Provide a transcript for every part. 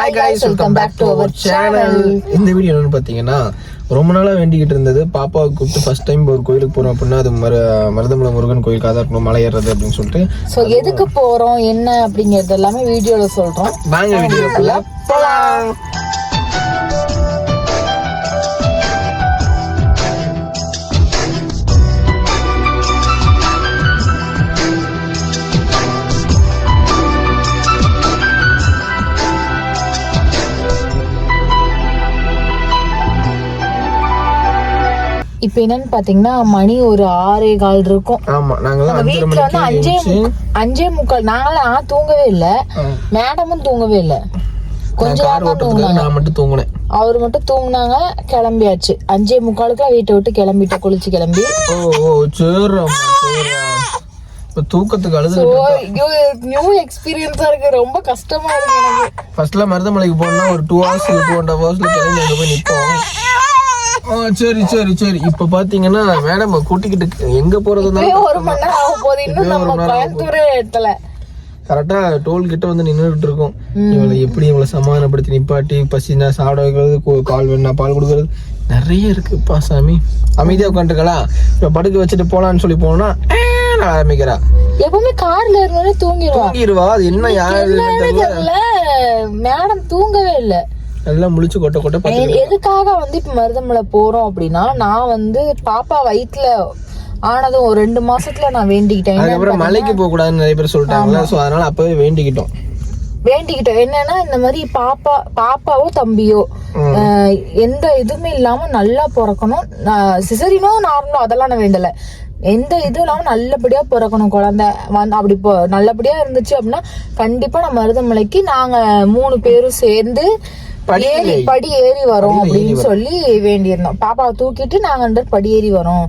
Hi guys, welcome back to our channel. இந்த video என்னன்னு பாத்தீங்கன்னா ரொம்ப நாளா வேண்டிக்கிட்டு இருந்தது பாப்பாவை கூப்பிட்டு ஃபர்ஸ்ட் டைம் ஒரு கோயிலுக்கு போறோம் அப்படின்னா அது மருதமலை முருகன் கோயிலுக்காக தான் இருக்கணும் மலை ஏறுறது அப்படின்னு சொல்லிட்டு சோ எதுக்கு போறோம் என்ன அப்படிங்கறது எல்லாமே வீடியோல சொல்றோம். வாங்க வீடியோக்குள்ள போலாம். இப்ப என்னன்னு பாத்தீங்கன்னா மணி ஒரு 6:15 இருக்கும். ஆமா நாங்க வீட்டுல வந்து 5:45 நாங்களாம் தூங்கவே இல்ல, மேடமும் தூங்கவே இல்ல, கொஞ்சம் நான் மட்டும் தூங்குனேன். அவரு மட்டும் தூங்குனாங்க, கிளம்பியாச்சு. 5:45 வீட்டை விட்டு கிளம்பிட்டோம், குளிச்சு கிளம்பி. தூக்கத்துக்கு அழுது நியூ எக்ஸ்பீரியன்ஸா இருக்கு, ரொம்ப கஷ்டமா இருக்கு எனக்கு. ஃபர்ஸ்ட்ல மருதமலைக்கு போனா ஒரு 2 hours 2.5 hours கிளம்பி அங்க போய் நிப்போம். சரி சரி சரி. இப்ப பாத்தீங்கன்னா மேடம் கூட்டிக்கிட்டு எங்க போறதுன்னா 1 மணி நேரம் ஆக போகுது. இன்னும் நம்ம கோயம்புத்தூரே இடத்துல கரெக்டா டோல் கிட்ட வந்து நின்றுட்டு இருக்கோம். இவளை எப்படி இவளை சமாதானப்படுத்தி நிப்பாட்டி பசினா சாப்பிட வைக்கிறது, பால் வேணா பால் கொடுக்கறது நிறைய இருக்குப்பா சாமி. அமைதியா உட்காந்துருக்கலாம். இப்ப படுக்க வச்சுட்டு போலான்னு சொல்லி போனா ஆரம்பிக்கிறா. எப்பவுமே கார்ல இருந்தோடனே தூங்கிடுவா. அது என்ன யாரு மேடம் தூங்கவே இல்ல, எல்லாம் முழிச்சு கொட்ட கொட்ட. எதுக்காக வந்து இப்ப மருதமலை போறோம் அப்படின்னா, நான் வந்து பாப்பா வயிற்றுல ஆனதும் ஒரு 2 மாசத்துல நான் வேண்டிக்கிட்டேன். அதுக்கப்புறம் மலைக்கு போக கூடாதுன்னு நிறைய பேர் சொல்லிட்டாங்க. சோ அதனால அப்பவே வேண்டிக்கிட்டோம். என்னன்னா இந்த மாதிரி பாப்பாவோ தம்பியோ எந்த இதுவுமே இல்லாம நல்லா பிறக்கணும். சிசரினோ நார்மலோ அதெல்லாம் நான் வேண்டல. எந்த இதுவும் இல்லாம நல்லபடியா பிறக்கணும் குழந்தை. அப்படி நல்லபடியா இருந்துச்சு அப்படின்னா கண்டிப்பா நம்ம மருதமலைக்கு நாங்க 3 பேரும் சேர்ந்து படி ஏறி வரோம் அப்படின்னு சொல்லி வேண்டியிருந்தோம். பாப்பாவை தூக்கிட்டு நாங்க படி ஏறி வரோம்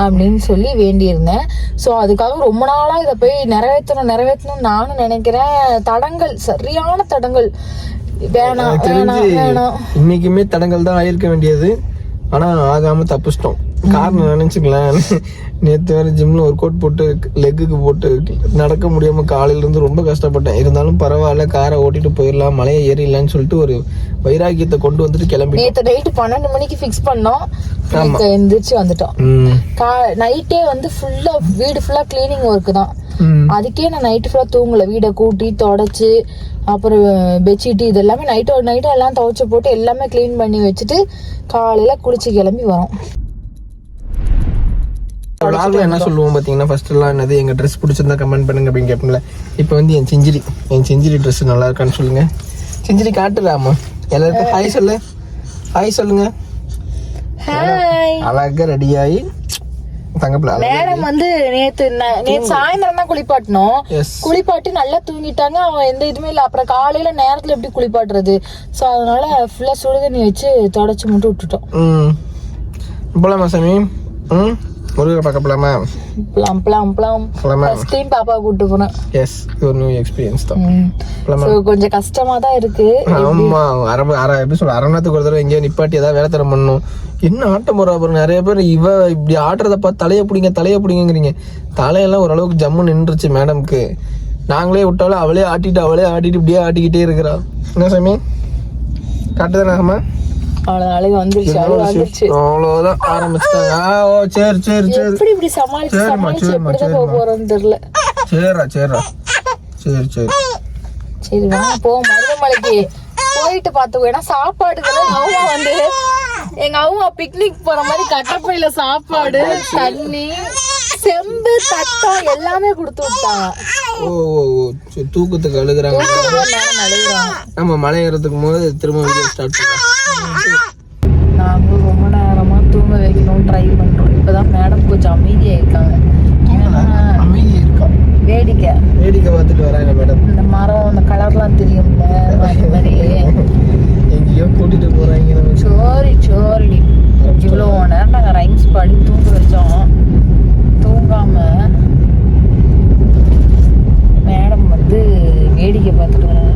அப்படின்னு சொல்லி வேண்டியிருந்தேன். ஸோ அதுக்காக ரொம்ப நாளா இதை போய் நிறைவேற்றணும் நானும் நினைக்கிறேன். தடங்கள், சரியான தடங்கள். வேணாம் இன்னைக்குமே தடங்கள் தான் ஆயிருக்க வேண்டியது, ஆனா ஆகாம தப்பிச்சிட்டோம். காரணம் நினைச்சுக்கலாம், நேற்று வேற ஜிம்ல ஒர்க் அவுட் போட்டு லெக்குக்கு போட்டு நடக்க முடியாம காலையில இருந்து ரொம்ப கஷ்டப்பட்டேன். இருந்தாலும் பரவாயில்ல, காரை ஓட்டிட்டு போயிடலாம், மலையை ஏறிடலான்னு சொல்லிட்டு ஒரு வைராக்கியத்தை கொண்டு வந்துட்டு கிளம்பி நேற்று நைட்டு 12 மணிக்கு ஃபிக்ஸ் பண்ணோம், எந்திரிச்சு வந்துட்டோம். நைட்டே வந்து வீடு ஃபுல்லா கிளீனிங் ஒர்க் தான். அதுக்கே நான் நைட்டு ஃபுல்லா தூங்கல. வீடை கூட்டி தொடச்சு அப்புறம் பெட்ஷீட் இது எல்லாமே நைட்டு எல்லாம் துவைச்சு போட்டு எல்லாமே கிளீன் பண்ணி வச்சுட்டு காலையில குளிச்சு கிளம்பி வரோம். என்ன சொல்லுவோம் பாத்தீங்கன்னா, ஃபர்ஸ்ட் எல்லாம் என்னது எங்க ட்ரெஸ் பிடிச்சிருந்தா கமெண்ட் பண்ணுங்க அப்படின்னு கேட்போம்ல. இப்போ வந்து என் செஞ்சிரி ட்ரெஸ் நல்லா இருக்கான்னு சொல்லுங்க. செஞ்சிரி காட்டுறாமா எல்லாருக்கும் ஹாய் சொல்லு. ஹாய் சொல்லுங்க. அழகா ரெடியாகி மேடம் வந்து நேத்து சாயந்தரம் தான் குளிப்பாட்டணும். குளிப்பாட்டி நல்லா தூங்கிட்டாங்க. அவன் எந்த இதுவுமே இல்ல. அப்புறம் காலையில நேரத்துல எப்படி குளிப்பாட்டுறது? சோ அதனால ஃபுல்லா சுடுதண்ணி வச்சு தொடச்சு மட்டும் விட்டுட்டோம். போலாமா சாமி? முருகரை பார்க்க போலாமா? ஃபர்ஸ்ட் டைம் பாப்பா கூட்டு போறேன். எஸ், இது ஒரு நியூ எக்ஸ்பீரியன்ஸ் தான். கொஞ்சம் கஷ்டமா தான் இருக்கு. ஆமா, எப்படி சொல்ல, 1/2 மணி நேரத்துக்கு ஒரு தடவை எங்கேயோ நிப்பாட்டி ஏதாவது வேலை தரம் பண்ணணும். என்ன ஆட்டம் போறா பாருங்க. நிறைய பேர் இப்படி ஆட்டுறத பார்த்து தலையை பிடிங்கிறீங்க. தலையெல்லாம் ஓரளவுக்கு ஜம்மு நின்றுச்சு மேடம்க்கு. நாங்களே விட்டாலும் அவளே ஆட்டிட்டு இப்படியே ஆட்டிக்கிட்டே இருக்கிறா. என்ன சாமி காட்டுதானே? ஆமா, அவ்வளவுதான் ஆரம்பிச்சிட்டாங்க. எப்படி இப்படி சமாளிச்சு போறோம்னு தெரியல. சரி வாங்க போவோம் மருதமலைக்கு. போயிட்டு பாத்துக்கோ. ஏன்னா சாப்பாடுக்கெல்லாம் அவங்க வந்து எங்க அவங்க பிக்னிக் போற மாதிரி கட்டப்பையில சாப்பாடு, தண்ணி, செம்பு, தட்டம் எல்லாமே கொடுத்து விட்டாங்க. தூக்கத்துக்கு அழுகுறாங்க. நம்ம மலை ஏறதுக்கு போது திரும்ப வீடியோ ஸ்டார்ட் பண்ணலாம். நாங்களும் ரொம்ப நேரமா தூங்க வைக்கணும் ட்ரை பண்றோம். இப்பதான் மேடம் கொஞ்சம் அமைதியா இருக்காங்க. வேடிக்கை பார்த்துட்டு வராங்க மேடம். இந்த மரம், இந்த கலர்லாம் தெரியும்ல, அது மாதிரி எங்கேயோ கூட்டிட்டு போறாங்க. சோரி இவ்வளோ நேரம் நாங்கள் ரைம்ஸ் பாடி தூங்க வச்சோம். தூங்காம மேடம் வந்து வேடிக்கை பார்த்துட்டு வராங்க.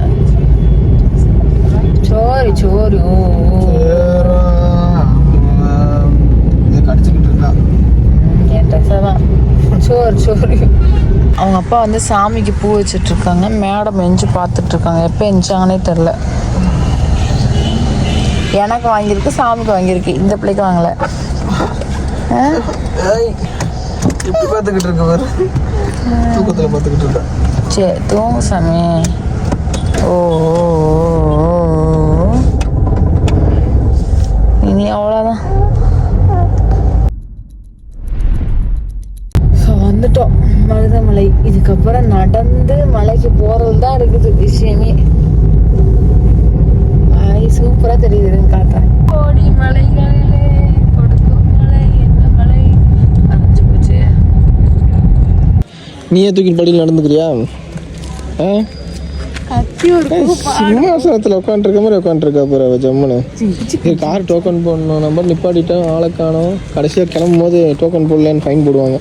சோரி கடிச்சுக்கிட்டு இருக்கா என் ட்ரெஸ்ஸை தான். சோரி அவங்க அப்பா வந்து சாமிக்கு பூ வச்சுட்டு இருக்காங்க. மேடம் எஞ்சி பார்த்துட்டு இருக்காங்க. எப்போ எஞ்சாங்கன்னே தெரில. எனக்கு வாங்கியிருக்கு, சாமிக்கு வாங்கியிருக்கு, இந்த பிள்ளைக்கு வாங்கலை. எப்படி பார்த்துக்கிட்டு இருக்க பாரு, தூக்கத்தில் பார்த்துக்கிட்டு இருக்கேன். சரி தூங்கு சாமி. ஓ இனி அவ்வளோதான். ஸோ வந்துட்டோம் மருதமலை. இதுக்கப்புறம் நடந்து மலைக்கு போகிறது தான் இருக்குது விஷயமே. சூப்பரா தெரியுதுன்னு காட்டுறேன். கோடி மலைகளிலே கொடுக்கும் மலை, என்ன மலை அரைஞ்சு போச்சு. நீயே தூக்கி படியில் நடந்துக்கிறியா? சிம்மாசனத்தில் உட்காந்துருக்க மாதிரி உட்காந்துருக்கா போகிற ஜம்முன்னு. கார் டோக்கன் போடணும், நம்பர் நிப்பாட்டிட்டோம், ஆளை காணும். கடைசியாக கிளம்பும் போது டோக்கன் போடலன்னு ஃபைன் போடுவாங்க.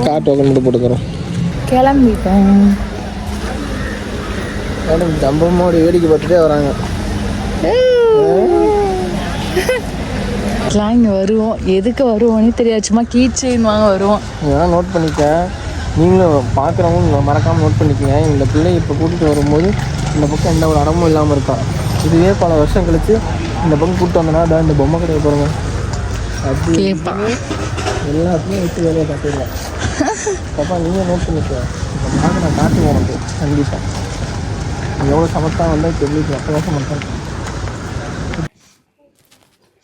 கார் டோக்கன் மட்டும் போட்டுக்கிறோம். கிளம்பிட்டோம் மேடம். ஜம்பமோடி வேடிக்கை பார்த்துட்டே வராங்க. இங்கே வருவோம், எதுக்கு வருவோன்னே தெரியாது, சும்மா கீ செயின் வாங்க வருவோம். இதெல்லாம் நோட் பண்ணிக்க, நீங்களும் பார்க்குறவங்க மறக்காமல் நோட் பண்ணிக்கங்க. இந்த பிள்ளை இப்போ கூட்டிகிட்டு வரும்போது இந்த பக்கம் எந்த ஒரு இடமும் இல்லாமல் இருக்கா. இதுவே பல வருஷம் கழிச்சு இந்த பக்கம் கூப்பிட்டு வந்தனா தான் இந்த பொம்மை கடையை போகிறோங்க. அப்படி எல்லாத்தையும் வச்சு வேலையை காட்டிடலாம். பாப்பா நீங்கள் நோட் பண்ணிக்க, இப்போ நான் காட்டுவோம் உனக்கு கண்டிப்பாக. எவ்வளோ சமத்தான் வந்தால் தெரிவிக்கும், அப்போ மாட்டேன்.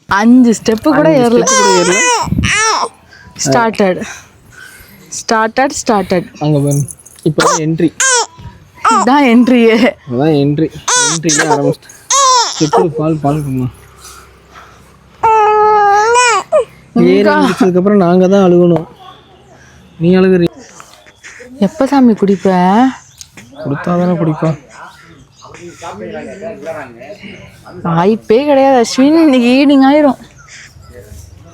5 ஸ்டெப்பு கூட ஏறல. ஸ்டார்டட் அங்கே போய் இப்போ என்ட்ரி இதான் என்ட்ரியே. அதான் என்ட்ரிலே ஆரம்பிச்சிட்டேன். எப்படி பால் பண்ணுமா முடிச்சதுக்கப்புறம் நாங்கள் தான் அழுகணும். நீ அழுகுறீ எப்போ சாமி குடிப்ப? கொடுத்தா தானே குடிப்பா. வாய்ப்பே கிடையாது அஸ்வின். இன்னைக்கு ஈவினிங் ஆயிரும்.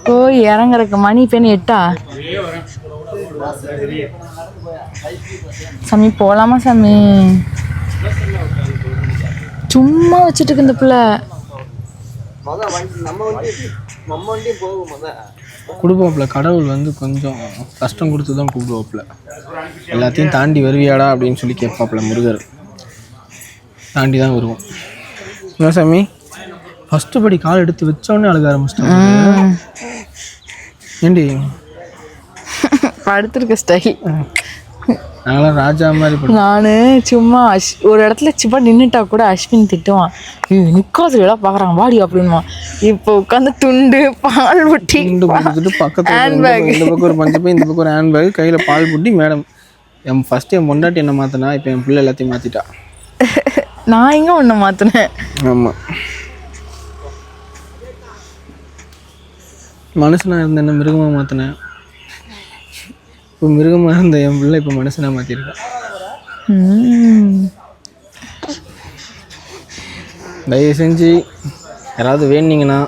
போய் இறங்குறக்கு மணி பெண் 8. சாமி போகலாமா சாமி? சும்மா வச்சுட்டு இருக்கு இந்த பிள்ளை. கொடுப்பாப்புல கடவுள் வந்து கொஞ்சம் கஷ்டம் கொடுத்து தான் கூப்பிடுவாப்புல. எல்லாத்தையும் தாண்டி வருவியாடா அப்படின்னு சொல்லி கேட்பாப்புல முருகர். தாண்டி தான் வருவோம். என்ன சாமி ஃபஸ்ட்டு படி கால் எடுத்து வச்சோடனே அழுக ஆரம்பிச்சிட்டேன். ஏண்டி படுத்துருக்க ஸ்டைல். நாங்களாம் ராஜா மாதிரி. நான் சும்மா ஒரு இடத்துல சும்மா நின்றுட்டா கூட அஸ்வின் திட்டுவான், நிற்காது எல்லாம் பார்க்குறாங்க வாடி அப்படின்வான். இப்போ உட்காந்து துண்டு பால் புட்டி கொடுத்துட்டு பக்கத்தில் இந்த பக்கம் ஒரு பஞ்சு போய் இந்த பக்கம் ஒரு ஹேண்ட் பேக் கையில் பால் புட்டி. மேடம் ஃபஸ்ட்டு என் பொண்டாட்டி என்ன மாற்றினா, இப்போ என் பிள்ளை எல்லாத்தையும் மாற்றிட்டா. நான் எங்கே ஒன்று மாற்றினேன்? ஆமாம், மனுஷனாக இருந்த என்ன மிருகமாக மாற்றினேன். இப்போ மிருகமாக இருந்த என் பிள்ளை இப்போ மனுஷனாக மாற்றிருக்கேன். தயவு செஞ்சு யாராவது வேண்டிங்கன்னா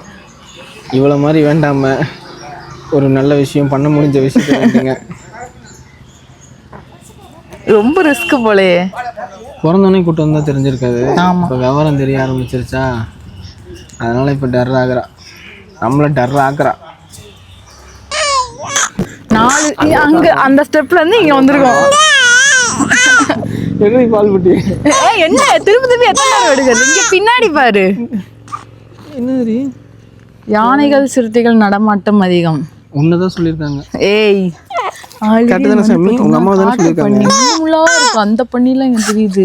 இவ்வளோ மாதிரி வேண்டாமல் ஒரு நல்ல விஷயம் பண்ண முடிஞ்ச விஷயத்த வேண்டுங்க. ரொம்ப ரிஸ்க் போலே. பிறந்தோடனே கூட்டம் வந்தால் தெரிஞ்சிருக்காது. இப்போ விவரம் தெரிய ஆரம்பிச்சிருச்சா, அதனால் இப்போ டர் ஆகுறா, நம்மளை டர் ஆக்குறா. 4 அங்கே அந்த ஸ்டெப்ல இருந்து இங்கே வந்திருக்கோம். பால் புட்டி என்ன திருப்பி எத்தனை நேரம் எடுக்கிறது? இங்கே பின்னாடி பாரு, என்ன யானைகள் சிறுத்தைகள் நடமாட்டம் அதிகம். உன்னதான் சொல்லியிருக்காங்க. ஏய் கரெக்டான சாமி, உங்க அம்மா தான சொல்லிருக்காங்க. இருக்கு அந்த பண்ணிலாம் எனக்கு தெரியுது.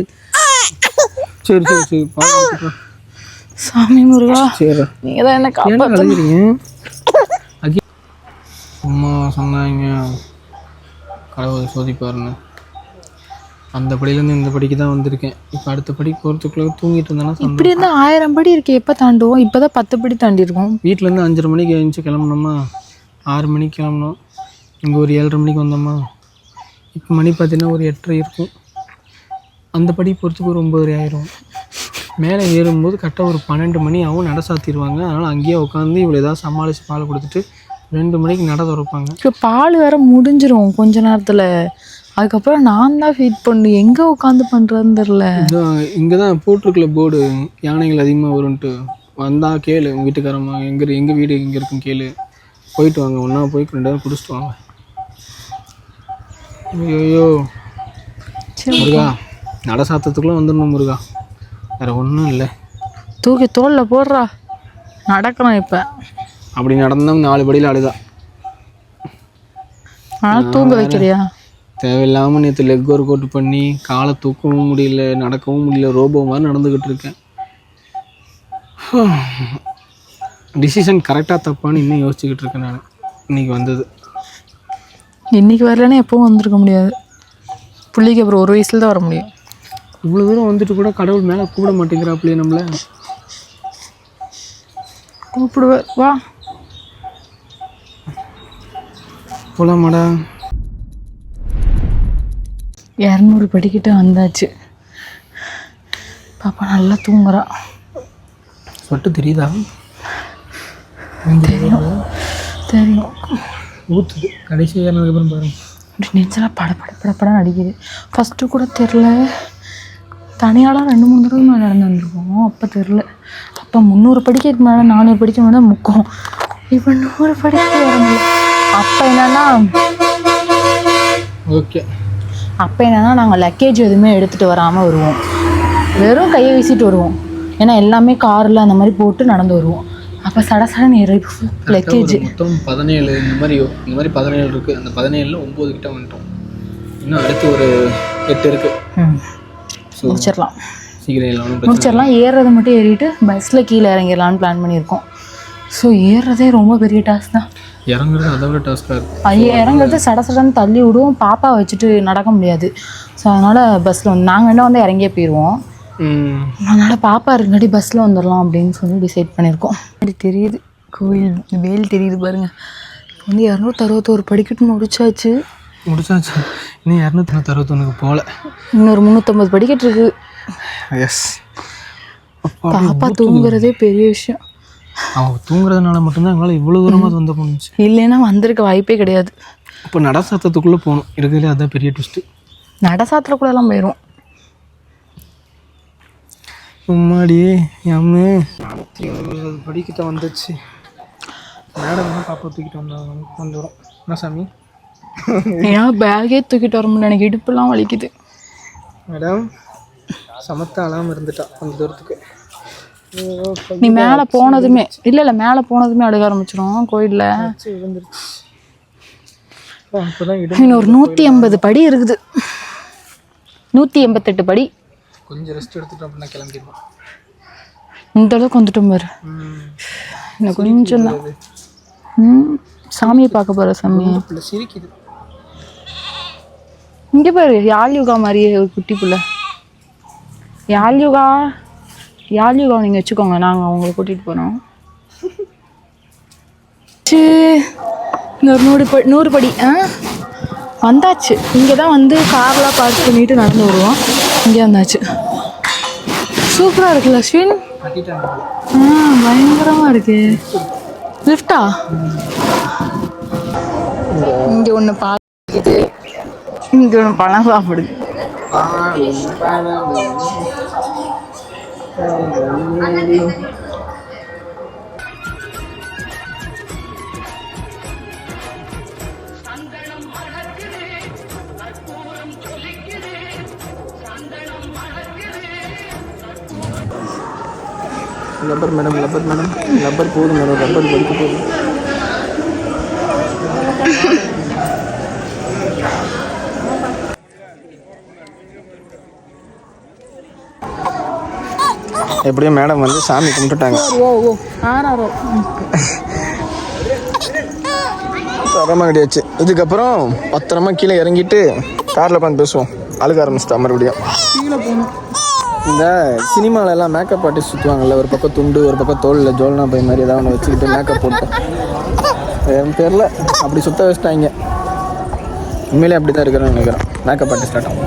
சரி சரி சரி சாமி முருகா, சரி நீங்க தான் என்ன காப்பாத்துறீங்க. அம்மா சொன்னாங்க கடவுள் சோதிப்பாருன்னு. அந்த படியிலேருந்து இந்த படிக்கு தான் வந்திருக்கேன். இப்போ அடுத்த படிக்கு போகிறதுக்குள்ளே தூங்கிட்டு இருந்தேன்னா இப்படி இருந்தால் 1000 படி இருக்கு. எப்போ தாண்டுவோம்? இப்போ தான் 10 படி தாண்டிருக்கோம். வீட்டிலேருந்து 5:30 மணிக்கு எழுந்துச்சு கிளம்புனோமா, 6 மணிக்கு கிளம்புனோம். இங்கே ஒரு 7:30 மணிக்கு வந்தோமா. இப்போ மணி பார்த்தீங்கன்னா ஒரு 8:30 இருக்கும். அந்த படி போகிறதுக்கு ஒரு 9:30 ஆயிரும். மேலே ஏறும்போது கரெக்டாக ஒரு 12 மணி ஆகும், நட சாத்திடுவாங்க. அதனால் அங்கேயே உட்காந்து இவ்வளோ ஏதாவது சமாளித்து பால் கொடுத்துட்டு 2 மணிக்கு நட திறப்பாங்க. இப்போ பால் வேற முடிஞ்சிரும் கொஞ்ச நேரத்தில். அதுக்கப்புறம் நான் தான் ஃபீட் பண்ணு, எங்கே உட்காந்து பண்ணுறதுன்னு தெரில. இங்கே தான் போட்டிருக்கல போர்டு, யானைகள் அதிகமாக வரும்ன்ட்டு. வந்தால் கேளு, உங்கள் வீட்டுக்காரம்மா எங்கள் வீடு எங்கே இருக்குன்னு கேளு. போயிட்டு வாங்க, ஒன்றா போய் 2 நேரம் குடிச்சிட்டு வாங்க. ஐயோ முருகா, நட சாத்தத்துக்குள்ளே வந்துடணும் முருகா, வேறு ஒன்றும் இல்லை. தூக்கி தோளில் போடுறா, நடக்கணும் இப்போ. அப்படி நடந்தோம் 4 படியில் அழுதா. ஆனால் தூங்க வைக்கிறியா? தேவையில்லாமல் நேற்று லெக் ஒர்க் அவுட் பண்ணி காலை தூக்கவும் முடியல, நடக்கவும் முடியல, ரோபோ மாதிரி நடந்துக்கிட்டு இருக்கேன். டிசிஷன் கரெக்டாக தப்பான்னு இன்னும் யோசிச்சுக்கிட்டு இருக்கேன் நான். இன்றைக்கி வந்தது, இன்றைக்கி வரலன்னா எப்பவும் வந்திருக்க முடியாது. பிள்ளைக்கு அப்புறம் 1 வயசுல தான் வர முடியும். இவ்வளோ தூரம் வந்துட்டு கூட கடவுள் மேலே கூப்பிட மாட்டேங்கிறாப்பிலே நம்மளை. கூப்பிடுவார், வா போலாமாடா. 200 படிக்கிட்ட வந்தாச்சு. பாப்பா நல்லா தூங்குறா. சொட்டு தெரியுதா? தெரியும் தெரியும். ஊற்றுது கடைசி ஏறினதுக்கப்புறம் பாருங்க. அப்படி நெஞ்செல்லாம் படப்படப்படப்படன்னு அடிக்குது. ஃபஸ்ட்டு கூட தெரில, தனியாலாம் 2-3 தடவை மேலே நடந்து வந்திருக்கோம். அப்போ தெரில. அப்போ 300 படிக்கிறதுக்கு மேலே 400 படிக்க மேலே முக்கம். இப்போ 100 படிக்க வரணும். அப்போ என்னன்னா ஓகே, அப்போ என்னன்னா நாங்கள் லக்கேஜ் எதுவுமே எடுத்துகிட்டு வராமல் வருவோம். வெறும் கையை வீசிட்டு வருவோம். ஏன்னா எல்லாமே காரில் அந்த மாதிரி போட்டு நடந்து வருவோம். அப்போ சடசடன்னு லக்கேஜ் மொத்தம் 17 இந்த மாதிரி 17 இருக்குது. அந்த 17ல் 9 கிட்ட வந்துட்டோம். இன்னும் அடுத்து ஒரு 8 இருக்குது. முடிச்சிடலாம், சீக்கிரம் முடிச்சிடலாம். ஏறுறது மட்டும் ஏறிட்டு பஸ்ஸில் கீழே இறங்கிடலான்னு பிளான் பண்ணியிருக்கோம். ஸோ ஏறுறதே ரொம்ப பெரிய டாஸ்க் தான். இறங்குறது அதை விட டாஸ்காக இருக்குது. இறங்குறது சடசடன்னு தள்ளி விடுவோம். பாப்பா வச்சுட்டு நடக்க முடியாது. ஸோ அதனால் பஸ்ஸில் நாங்கள் வந்து இறங்கியே போயிடுவோம். அதனால் பாப்பா இருக்காட்டி பஸ்ஸில் வந்துடலாம் அப்படின்னு சொல்லி டிசைட் பண்ணியிருக்கோம். அப்படி தெரியுது கோயில், வேல் தெரியுது பாருங்கள். இப்போ வந்து 261 படிக்கட்டு முடிச்சாச்சு. இன்னும் 261 போகல. இன்னொரு 350 படிக்கட்டு இருக்குது. எஸ், பாப்பா தூங்குறதே பெரிய விஷயம். அவன் தூங்குறதுனால மட்டும்தான் எங்களால் இவ்வளோ தூரமாக வந்து போணுச்சு. இல்லைன்னா வந்திருக்க வாய்ப்பே கிடையாது. இப்போ நடசாத்தத்துக்குள்ளே போகணும். இருக்கிறதுலே அதுதான் பெரிய ட்விஸ்ட்டு. நடசாத்திரக்குள்ளெல்லாம் போயிடும். சும்மாடி எம்மு 420 படிக்கிட்ட வந்துச்சு. மேடம் தான் பாப்பா தூக்கிட்டு வந்துடும். என்ன சாமி, ஏன் பேக்கே தூக்கிட்டு வர முடியல, எனக்கு இடுப்புலாம் வலிக்குது. மேடம் சமத்தா அழாமல் இருந்துட்டா கொஞ்சம் தூரத்துக்கு. நீ மேலே போனதுமே இல்லை மேலே போனதுமே அழுக ஆரம்பிச்சிடும் கோயிலில். விழுந்துருச்சு. அப்போதான் இன்னொரு 180 படி இருக்குது. 188 படி. கொஞ்சம் ரெஸ்ட் எடுத்துட்டோம் அப்படின்னா கிளம்பிடுவோம். இந்த அளவுக்கு வந்துட்டோம் பாரு. இன்னும் கொஞ்சம் தான். சாமியை பார்க்க போகிற சாமி சிரிக்குது. இங்கே பாரு, யாழ்யுகா மாதிரியே ஒரு குட்டி பிள்ளை. யாழ்யுகா நீங்கள் வச்சுக்கோங்க, நாங்கள் அவங்கள கூட்டிகிட்டு போகிறோம். இன்னொரு 100 படி வந்தாச்சு. இங்கே தான் வந்து கார்லாம் பார்க் பண்ணிட்டு நடந்து வருவோம். இங்கே வந்தாச்சு. சூப்பராக இருக்குல்ல அஸ்வின்? பயங்கரமாக இருக்கு. லிஃப்டா? இங்கே ஒன்று பார்க்குது, இங்கே ஒன்று பழம் சாப்பிடுது. லப்பர் மேடம், லப்பர் போதும் மேடம், லப்பர் படிக்க போதும். எப்படியும் மேடம் வந்து சாமி கும்பிட்டுட்டாங்க. தரமாக கிடையாச்சு. இதுக்கப்புறம் பத்திரமா கீழே இறங்கிட்டு காரில் உட்காந்து பேசுவோம். அழுக ஆரம்பிச்சிட்டா மறுபடியும். இந்த சினிமாலெல்லாம் மேக்கப் ஆர்டிஸ்ட் சுற்றுவாங்கல்ல, ஒரு பக்கம் துண்டு ஒரு பக்கம் தோலில் ஜோல்னா பை மாதிரி ஏதாவது ஒன்று வச்சுக்கிட்டு மேக்கப் போட்டு, என் பேரில் அப்படி சுத்த வச்சுட்டாங்க. உண்மையிலே அப்படி தான் இருக்கிறேன்னு நினைக்கிறேன். மேக்கப் ஆர்டிஸ்ட் ஆட்டம்.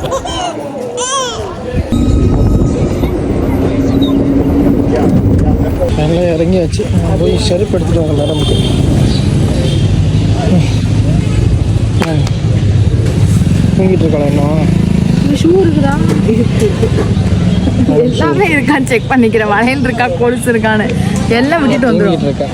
நல்லா இறங்கியாச்சு. போய் செருப்பு எடுத்துட்டு வாங்க மேடமுக்கு. தூங்கிட்டு இருக்கலாம். இன்னும் ஷூ இருக்குதா? எல்லாமே இருக்கான்னு செக் பண்ணிக்கிறேன். வளையல் இருக்கா, கொலுசு இருக்கான்னு எல்லாம் விட்டுட்டு வந்துடும். இருக்கா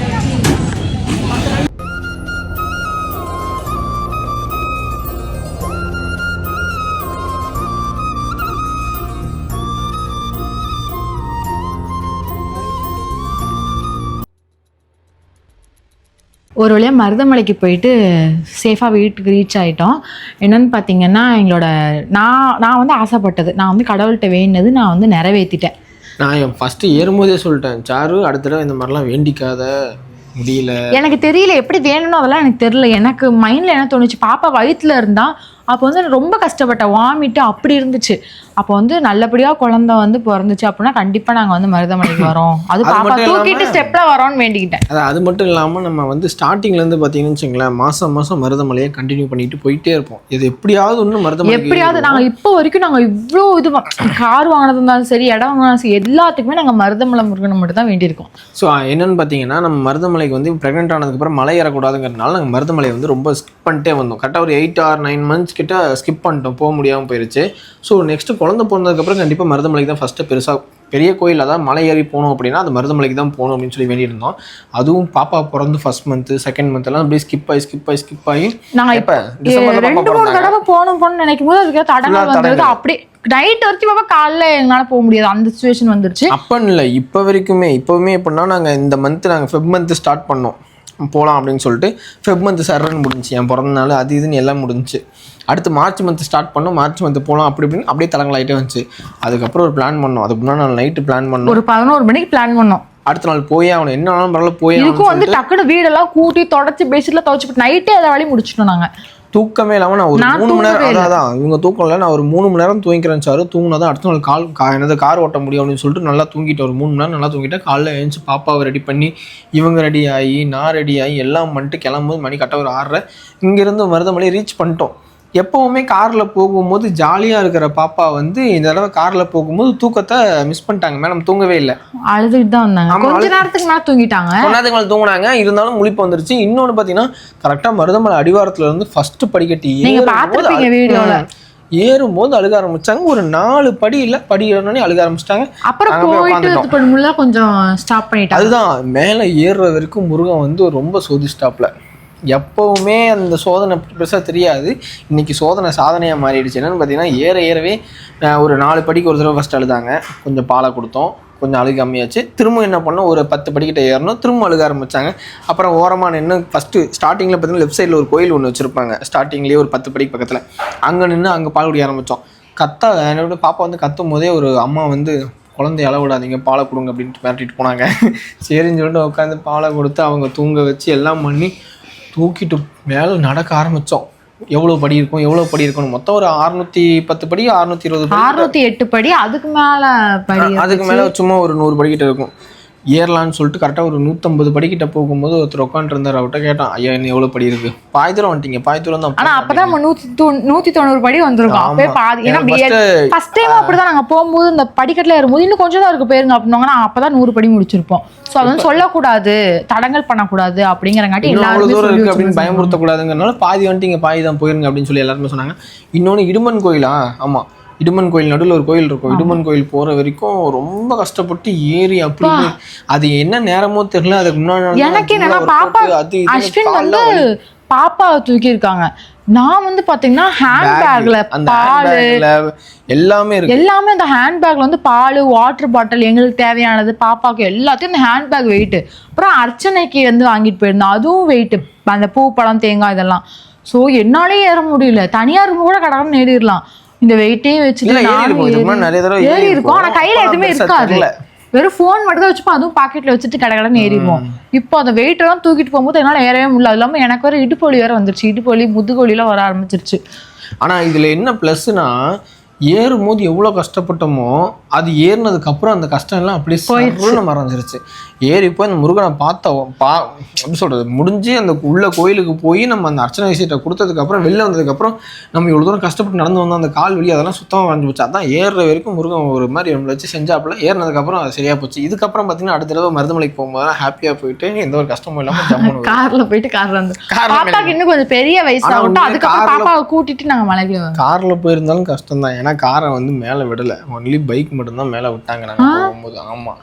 ஒரு வழியாக மருதமலைக்கு போயிட்டு சேஃபாக வீட்டுக்கு ரீச் ஆகிட்டோம். என்னென்னு பார்த்தீங்கன்னா எங்களோட நான் வந்து ஆசைப்பட்டது, நான் வந்து கடவுள்கிட்ட வேண்டினது நான் வந்து நிறைவேற்றிட்டேன். நான் ஃபஸ்ட்டு ஏறும்போதே சொல்லிட்டேன், சாரு அடுத்த தடவை இந்த மாதிரிலாம் வேண்டிக்காத, முடியல. எனக்கு தெரியல எப்படி வேணும்னு, அதெல்லாம் எனக்கு தெரியல. எனக்கு மைண்டில் என்ன தோணுச்சு, பாப்பா வயிற்றுல இருந்தா அப்போ வந்து ரொம்ப கஷ்டப்பட்டேன், வாமிட்டு அப்படி இருந்துச்சு. அப்போ வந்து நல்லபடியாக குழந்தை வந்து பிறந்துச்சு அப்படின்னா கண்டிப்பாக நாங்கள் வந்து மருதமலைக்கு வரோம், அது பாப்பா தூக்கிட்டு ஸ்டெப்பில் வரோன்னு வேண்டிக்கிட்டேன். அது மட்டும் இல்லாமல் நம்ம வந்து ஸ்டார்டிங்லேருந்து பார்த்தீங்கன்னு வச்சுங்களேன், மாதம் மருதமலையை கண்டினியூ பண்ணிட்டு போயிட்டே இருப்போம். இது எப்படியாவது ஒன்று மருதமலை எப்படியாவது நாங்கள் இப்போ வரைக்கும் நாங்கள் இவ்வளோ இது கார் வாங்கினது இருந்தாலும் சரி, இடம் வாங்கினாலும் சரி, எல்லாத்துக்குமே நாங்கள் மருதமலை முருகனை மட்டும் தான் வேண்டியிருக்கோம். ஸோ என்னென்னு பார்த்தீங்கன்னா, நம்ம மருதமலைக்கு வந்து ப்ரெக்னென்ட் ஆனதுக்கப்புறம் மலை ஏறக்கூடாதுங்கிறதுனால நாங்கள் மருதமலையை வந்து ரொம்ப ஸ்கிப் பண்ணிட்டே வந்தோம். கரெக்டாக ஒரு 8 or 9 months கிட்ட ஸ்கிப் பண்ணிட்டோம், போக முடியாமல் போயிடுச்சு. ஸோ நெக்ஸ்ட்டு குழந்தை பிறந்ததுக்கப்புறம் கண்டிப்பாக மருதமலைக்கு தான் ஃபஸ்ட்டு பெரிய கோயில், அதாவது மலை ஏறி போகணும் அப்படின்னா அது மருதமலைக்கு தான் போகணும் அப்படின்னு சொல்லி வேண்டியிருந்தோம். அதுவும் பாப்பா பிறந்து ஃபர்ஸ்ட் மந்த் செகண்ட் மந்த் எல்லாம் அப்படியே ஸ்கிப் ஆகி நாங்கள் இப்போ 2-3 தடவை போகணும்னு நினைக்கும் போது அதுக்கு தடங்கள் வந்தது. அப்படி நைட் வரைக்கும் பாப்பா காலைல எங்களால் போக முடியாது, அந்த சுச்சுவேஷன் வந்துருச்சு. அப்பன்னு இல்லை, இப்போவுமே எப்படின்னா நாங்கள் இந்த மந்த் நாங்கள் ஃபெப் மந்த் ஸ்டார்ட் பண்ணோம் போகலாம் அப்படின்னு சொல்லிட்டு. ஃபெப் மந்த் சர்றன்னு முடிஞ்சிச்சு, என் பிறந்த நாள் அது இதுன்னு எல்லாம் முடிஞ்சிச்சு. அடுத்து மார்ச் மந்த் ஸ்டார்ட் பண்ணோம், மார்ச் மந்த் போகலாம் அப்படி இப்படின்னு அப்படியே தலங்களாயிட்டே வந்துச்சு. அதுக்கப்புறம் ஒரு பிளான் பண்ணோம், அதுக்கு முன்னாடி நாள் நைட்டு பிளான் பண்ணோம், ஒரு 11 மணிக்கு பிளான் பண்ணோம். அடுத்த நாள் போயே ஆகணும், என்ன ஆனாலும் பரவாயில்ல போயே இதுக்கும் வந்து டக்குனு வீடெல்லாம் கூட்டி தொடச்சி பெட்ஷீட்லாம் துவச்சி நைட்டே அதை வேலையை முடிச்சிட்டோம். நாங்கள் தூக்கமே இல்லாமல் நான் ஒரு 3 மணி நேரம், அதான் இவங்க தூக்கம் இல்லை, நான் ஒரு 3 மணி நேரம் தூங்கிக்கிறேன் சார். தூங்கினா தான் அடுத்த நாள் என்னது கார் ஓட்ட முடியும் அப்படின்னு சொல்லிட்டு நல்லா தூங்கிட்டு ஒரு 3 மணி நேரம் நல்லா தூங்கிட்டேன். காலைல எழுந்துச்சு பாப்பாவை ரெடி பண்ணி இவங்க ரெடி ஆகி நான் ரெடி ஆகி எல்லாம் பண்ணிட்டு கிளம்பும்போது மணி கரெக்டாக ஒரு 6:30 இங்கேருந்து மருதமலை ரீச் பண்ணிட்டோம். எப்போவுமே காரில் போகும்போது ஜாலியாக இருக்கிற பாப்பா வந்து இந்த தடவை காரில் போகும்போது தூக்கத்தை மிஸ் பண்ணிட்டாங்க. மேடம் தூங்கவே இல்லை, அழுதுகிட்டு தான் வந்தாங்க. கொஞ்ச நேரத்துக்கு மேலே தூங்கிட்டாங்க, நேரத்துக்கு மேலே தூங்கினாங்க. இருந்தாலும் முழிப்பு வந்துருச்சு. இன்னொன்று பார்த்தீங்கன்னா கரெக்டாக மருதமலை அடிவாரத்தில் இருந்து ஃபர்ஸ்ட் படிக்கட்டி ஏறும்போது அழுக ஆரம்பிச்சாங்க. ஒரு 4 படி இல்லை படி ஏறனே அழுக ஆரம்பிச்சிட்டாங்க. அப்புறம் கொஞ்சம் ஸ்டாப் பண்ணிட்டாங்க. அதுதான் மேலே ஏறுற வரைக்கும் முருகன் வந்து ரொம்ப சோதிஸ்டாப்ல. எப்போவுமே அந்த சோதனை பெருசாக தெரியாது, இன்றைக்கி சோதனை சாதனையாக மாறிடுச்சு. என்னென்னு பார்த்தீங்கன்னா ஏறவே ஒரு 4 படிக்கு ஒரு தடவை ஃபஸ்ட் அழுதாங்க, கொஞ்சம் பாலை கொடுத்தோம், கொஞ்சம் அழுக கம்மியாச்சு. திரும்ப என்ன பண்ணோம், ஒரு 10 படிக்கிட்ட ஏறணும், திரும்ப அழுக ஆரம்பித்தாங்க. அப்புறம் ஓரமாக நின்று ஃபஸ்ட்டு ஸ்டார்டிங்கில் பார்த்தீங்கன்னா லெஃப்ட் சைடில் ஒரு கோயில் ஒன்று வச்சுருப்பாங்க, ஸ்டார்டிங்லேயே ஒரு 10 படிக்கு பக்கத்தில். அங்கே நின்று அங்கே பால் குடிக்க ஆரம்பித்தோம். என்னோட பாப்பா வந்து கத்தும் போதே ஒரு அம்மா வந்து குழந்தைய அளவு விடாதீங்க, பாலை கொடுங்க அப்படின்ட்டு மிரட்டிட்டு போனாங்க. சரின்னு சொல்லிட்டு உட்காந்து பாலை கொடுத்து அவங்க தூங்க வச்சு எல்லாம் பண்ணி தூக்கிட்டு மேலே நடக்க ஆரம்பித்தோம். எவ்வளோ படி இருக்கணும் மொத்தம் ஒரு 610 படி 620 படி 608 படி அதுக்கு மேலே சும்மா ஒரு 100 படிக்கிட்ட இருக்கும். ஏறலான்னு சொல்லிட்டு கரெக்டாக ஒரு 150 படிக்கிட்ட போகும்போது ஒருத்தர் உட்காந்துருந்தார். அவர்கிட்ட கேட்டான், ஐயா என்ன எவ்வளோ படி இருக்கு? பாதி தூரம் வந்துட்டீங்க, பாதி தூரம் தான். ஆனால் அப்போ தான் 190 படி வந்துருக்கோம். அப்போ பாதி, ஏன்னா ஃபர்ஸ்ட் டைம் அப்படி தான் நாங்கள் போகும்போது இந்த படிக்கட்டில் ஏறும்போது இன்னும் கொஞ்சம் தான் இருக்கு போயிருங்க அப்படின்னாங்க. நான் அப்போ தான் 100 படி முடிச்சிருப்போம். ஸோ அது வந்து சொல்லக்கூடாது, தடங்கல் பண்ணக்கூடாது அப்படிங்கிறங்காட்டி எல்லாரும் தூரம் இருக்கு அப்படின்னு பயமுறுத்தக்கூடாதுங்கிறனால பாதி வந்துட்டீங்க, பாதி தான் போயிருங்க அப்படின்னு சொல்லி எல்லாருமே சொன்னாங்க. இன்னொன்று இடுமன் கோயிலா, ஆமாம் இடுமன் கோயில் நடுவில் ஒரு கோயில் இருக்கும். இடுமன் கோயில் போகிற வரைக்கும் ரொம்ப கஷ்டப்பட்டு ஏறி அப்படி அது என்ன நேரமோ தெரியல. அதுக்கு முன்னாடி எனக்கு என்னன்னா பாப்பா அஸ்வின் வந்து பாப்பாவை தூக்கி இருக்காங்க. நான் வந்து பாத்தீங்கன்னா ஹேண்ட்பேக்ல பால் எல்லாமே அந்த ஹேண்ட்பேக்ல வந்து பால், வாட்டர் பாட்டில், எங்களுக்கு தேவையானது பாப்பாவுக்கு எல்லாத்தையும் இந்த ஹேண்ட்பேக் வெயிட். அப்புறம் அர்ச்சனைக்கு வந்து வாங்கிட்டு போயிருந்தோம், அதுவும் வெயிட், அந்த பூ பழம் தேங்காய் இதெல்லாம். ஸோ என்னாலே ஏற முடியல, தனியா இருக்கும் கூட கடவுள் ஏறிடலாம். இந்த வெயிட்டையும் வச்சுட்டு ஏறி இருக்கும், ஆனா கையில எதுவுமே இருக்காது, வெறும் ஃபோன் மட்டும் தான் வச்சுப்போம், அதுவும் பாக்கெட்ல வச்சுட்டு கடகடன்னு ஏறிடுவோம். இப்போ அந்த வெயிட் எல்லாம் தூக்கிட்டு போகும்போது என்னால் ஏறவே முடியல. அது இல்லாமல் எனக்கு வேற இடுப்பு வலி வேற வந்துருச்சு, இடுப்பு வலி முதுகு வலிலாம் வர ஆரம்பிச்சிருச்சு. ஆனா இதுல என்ன பிளஸ்னா, ஏறும்போது எவ்வளோ கஷ்டப்பட்டோமோ அது ஏறினதுக்கப்புறம் அந்த கஷ்டம் எல்லாம் அப்படியே சர்ன்னு மறைஞ்சிருச்சு. ஏறி போய் அந்த முருகனை எப்படி சொல்கிறது, முடிஞ்சு அந்த உள்ள கோயிலுக்கு போய் நம்ம அந்த அர்ச்சனை விஷயத்தை கொடுத்ததுக்கப்புறம் வெளில வந்ததுக்கப்புறம் நம்ம இவ்வளோ தூரம் கஷ்டப்பட்டு நடந்து வந்தோம், அந்த கால் வலி அதெல்லாம் சுத்தமாக வரைஞ்சி போச்சு. அதான் ஏறுற வரைக்கும் முருகன் ஒரு மாதிரி நம்மளை வச்சு செஞ்சாப்புல. ஏறினதுக்கப்புறம் அது சரியாக போச்சு. இதுக்கப்புறம் பார்த்தீங்கன்னா அடுத்த தடவை மருதமலைக்கு போகும்போது ஹாப்பியாக போயிட்டு எந்த ஒரு கஷ்டமும் இல்லாமல் ஜம்முன்னு காரில் போயிட்டு காரில் வந்து பாப்பாக்கு இன்னும் கொஞ்சம் பெரிய வயசாகட்டும், அதுக்கப்புறம் பாப்பாவை கூட்டிட்டு நாங்கள் மலைக்கு காரில் போயிருந்தாலும் கஷ்டம் தான். ஏன்னா காரை வந்து மேலே விடலை, ஒன்லி பைக் மட்டும்தான் மேலே விட்டாங்க நாங்கள் போகும்போது. ஆமாம்,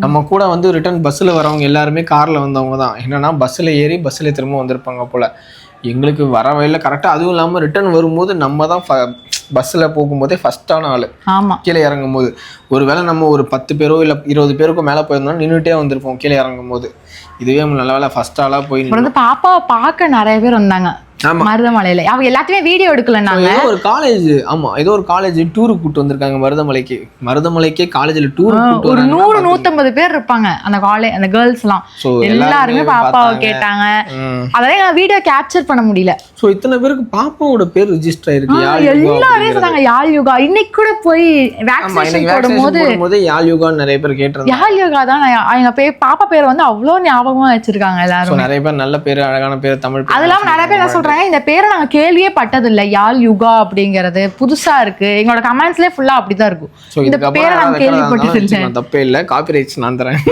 நம்ம கூட வந்து ரிட்டர்ன் பஸ்ஸில் வரவங்க எல்லாருமே காரில் வந்தவங்க தான். என்னன்னா பஸ்ஸில் ஏறி பஸ்ஸில் திரும்ப வந்திருப்பாங்க போல். எங்களுக்கு வர வழியில் கரெக்டாக, அதுவும் இல்லாமல் ரிட்டர்ன் வரும்போது நம்ம தான் பஸ்ஸில் போகும்போதே ஃபஸ்ட்டான ஆள் ஆமா கீழே இறங்கும் போது. ஒருவேளை நம்ம ஒரு 10 பேரோ இல்லை 20 பேருக்கோ மேலே போயிருந்தோம் நின்றுட்டே வந்திருப்போம் கீழே இறங்கும் போது. இதுவே நல்ல வேலை ஃபர்ஸ்ட் ஆளாக போய் அப்புறம் வந்து பாப்பாவை பார்க்க நிறைய பேர் வந்தாங்க மருதமலையில. அவங்க எல்லாத்தையுமே வீடியோ எடுக்கல. நாங்க ஏதோ ஒரு காலேஜ் ஏதோ ஒரு காலேஜ் டூருக்கு கூட்டு வந்திருக்காங்க மருதமலைக்கே காலேஜ்ல டூர் ஒரு 100-150 பேர் இருப்பாங்க அந்த காலேஜ் அந்த கேர்ள்ஸ் எல்லாம். எல்லாருமே பாப்பாவை கேட்டாங்க. அதெல்லாம் நான் வீடியோ கேப்சர் பண்ண முடியல. சோ இத்தனை பேருக்கு பாப்பாவோட பேர் ரெஜிஸ்டர் ஆயிருக்கு. எல்லாரும் சொன்னாங்க யாழ் யோகா. இன்னைக்கு கூட போய் வேக்சினேஷன் போடும்போது யாழ் யோகான்னு நிறைய பேர் கேட்டிருந்தாங்க. யாழ் யோகா தான் எங்க பாப்பா பேர் வந்து அவ்வளவு ஞாபகமா வச்சிருக்காங்க எல்லாரும். நிறைய பேர் நல்ல பேர், அழகான பேர், தமிழ். அது இல்லாம நிறைய பேர் என்ன சொல்றாங்க, இந்த பேரை நாங்க கேள்வியே பட்டது இல்ல, யாழ் யுகா அப்படிங்கறது புதுசா இருக்கு. எங்களோட கமெண்ட்ஸ்லயே ஃபுல்லா அப்படிதான் இருக்கும். இந்த பேரை நாங்க கேள்விப்பட்டது இல்ல. தப்பே இல்ல, காப்பிரைட்ஸ் நான் தரேன்.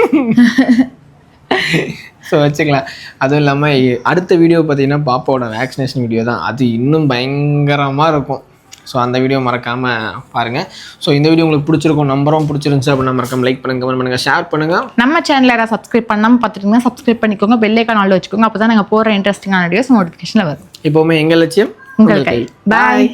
ஸோ வச்சுக்கலாம். அதுவும் இல்லாமல் அடுத்த வீடியோ பார்த்தீங்கன்னா பாப்பாவோட வேக்சினேஷன் வீடியோ தான். அது இன்னும் பயங்கரமாக இருக்கும். ஸோ அந்த வீடியோ மறக்காமல் பாருங்கள். ஸோ இந்த வீடியோ உங்களுக்கு பிடிச்சிருக்கும், நம்பரும் பிடிச்சிருந்துச்சு அப்படின்னா மறக்காம லைக் பண்ணுங்கள், கமெண்ட் பண்ணுங்கள், ஷேர் பண்ணுங்கள். நம்ம சேனலில் யாராவது சப்ஸ்கிரைப் பண்ணாமல் பார்த்துருக்கீங்கன்னா சப்ஸ்கிரைப் பண்ணிக்கோங்க, பெல் ஐக்கான் ஆல் வச்சுக்கோங்க. அப்போ தான் நாங்கள் போகிற இன்ட்ரெஸ்டிங்கான வீடியோஸ் நோட்டிஃபிகேஷனில் வரும். எப்போவுமே எங்கள் லட்சியம் உங்கள் கை. பாய்.